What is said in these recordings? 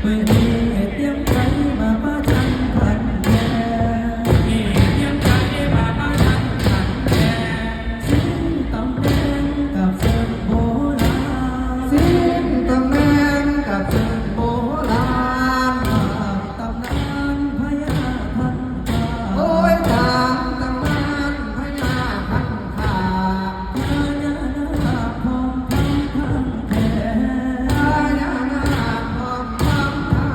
เมื่อนี้เตรียมใจมาป้าจันพันแก่นี่เตรียมใจมาป้าจันพันแก่สิ้นตำแหน่งกับเสิร์ฟโบราณสิ้นตำแหน่งกับเสิร์ฟโบราณตำนานพญาพันธุ์โอ้ยตามตำนานพญาพันธาพญานาคพร้อมพันธุ์แท้พญานาคพร้อมพันธา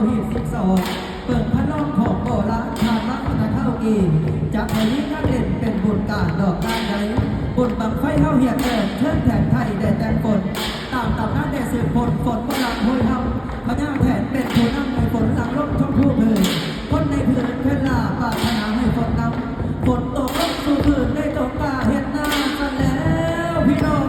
หีบ12เปิดพระน้องของโบราณผ่านมาพัฒเข้าอีกจากในนี้นักเล่นเป็นบุญการดอกการใดบุญบังไฟเข้าเหียดแอนเชิญแทนไทยแด่แตงฝนตามตำนานแด่สืบฝนฝนกำลังห้วยเฮาพญาแทนเป็นผู้นำในฝนหลังลมชมพูพื้นคนในพื้นเพลลาปรารถนาให้ฝนนำฝนตกลงสู่พื้นได้ตกกาเห็นหน้ากันแล้วพี่น้อง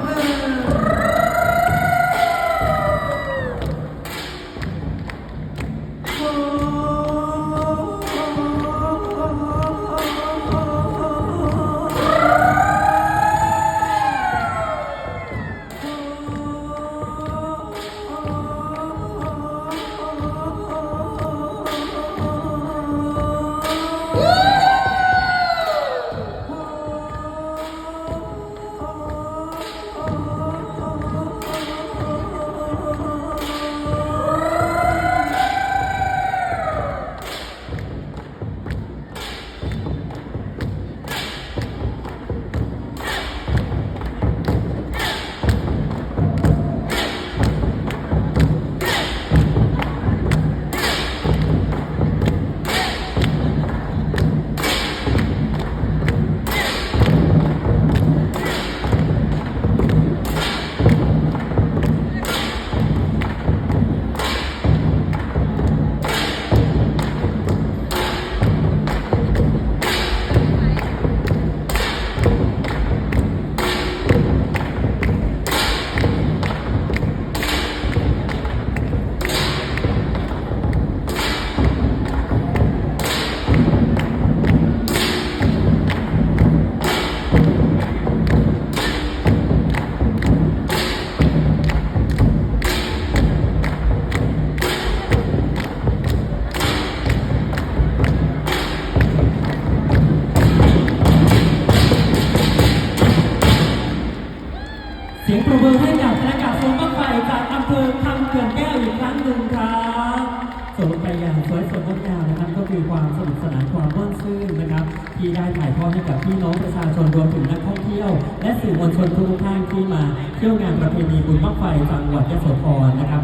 เสียงปรบมือให้กับคณะกาศบั้งไฟจากอำเภอคำเขื่อนแก้วอีกครั้งหนึ่งครับส่งไปอย่างสวยสดงดงามนะครับก็คือความสนุกสนานความม่วนซื่นนะครับที่ได้ถ่ายทอดให้กับพี่น้องประชาชนรวมถึงนักท่องเที่ยวและสื่อมวลชนทุกท่านที่มาเที่ยวงานประเพณีบุญบั้งไฟจังหวัดยโสธรนะครับ